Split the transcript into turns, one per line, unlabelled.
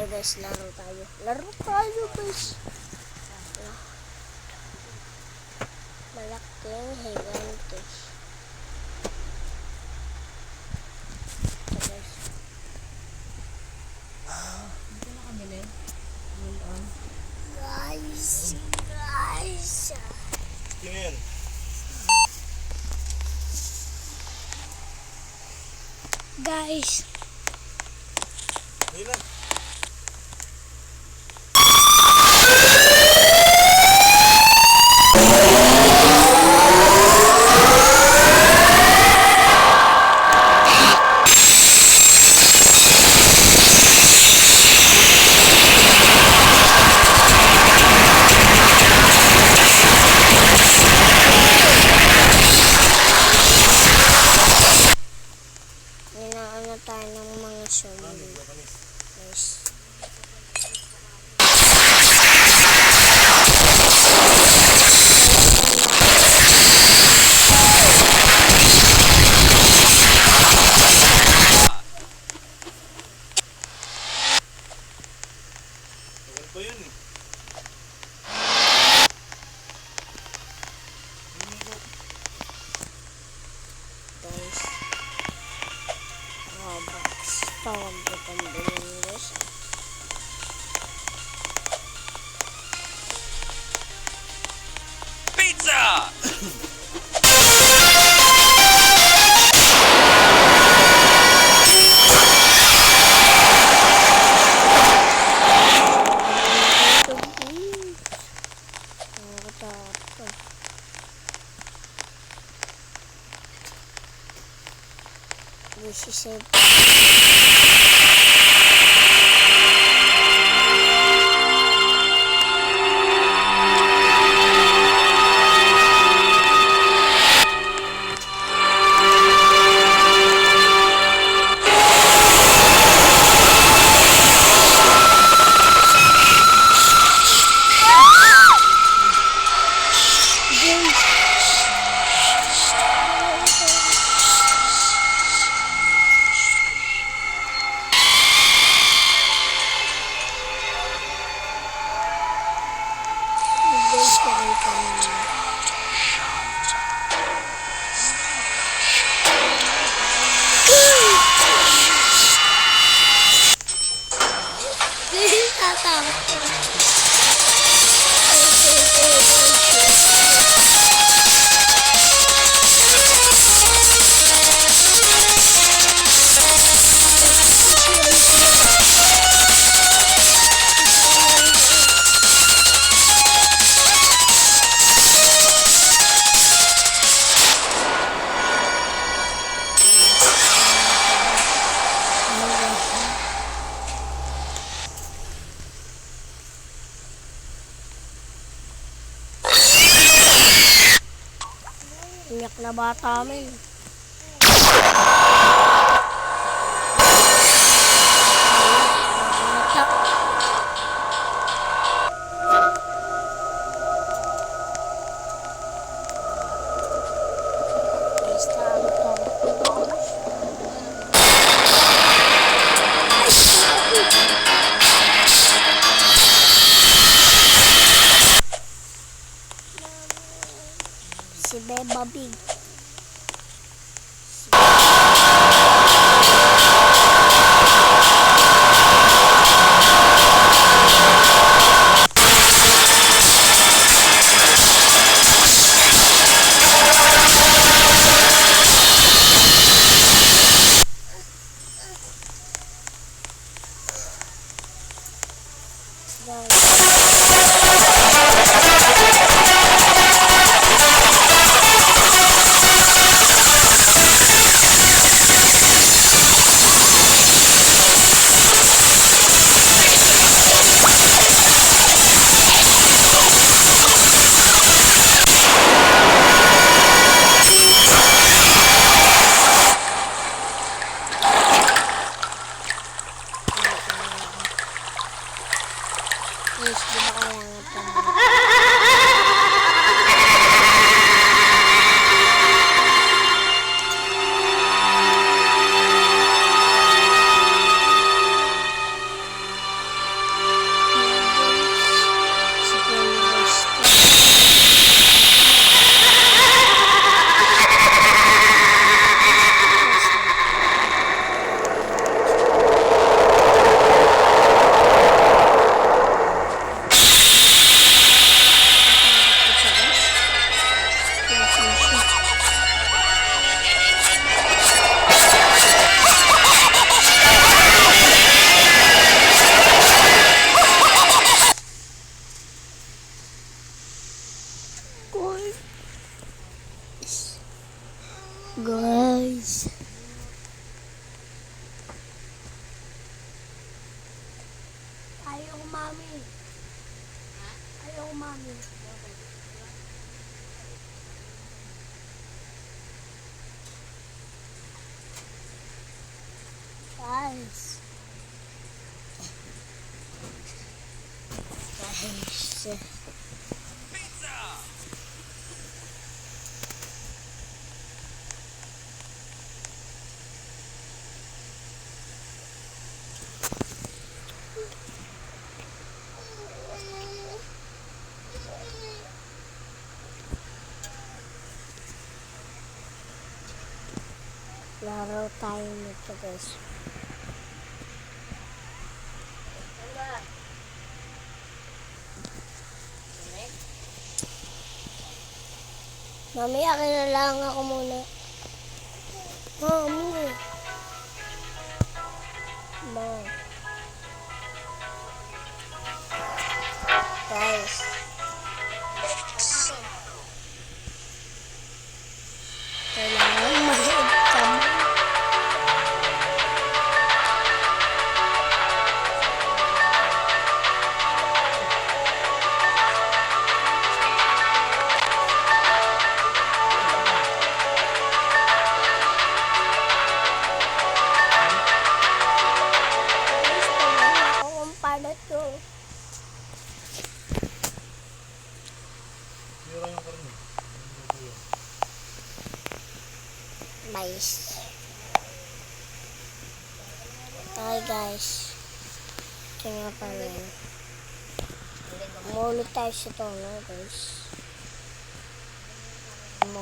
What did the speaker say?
tayo guys, laro tayo. Laro tayo guys. Malaking higante. Ito guys.
Ito na kabili. Hold on.
Guys.
Yun yan.
Guys.
Yun lang.
Ninaano tayo ng mga zombie. Guys.
Tagal pa yun eh.
Guys. Robux. Tawag ko pambilin guys.
Pizza!
This is a iyak na bata mo yun. Si Beba Big. Guys. amin. Guys. Guys. Laro tayo nito guys. Mamaya lang ako muna. Mami. Ma. Guys. Kailangan maliit kami.
Sira yung karne.
Guys. Okay guys. Ito nga pala. Mulot tayo sa tono guys.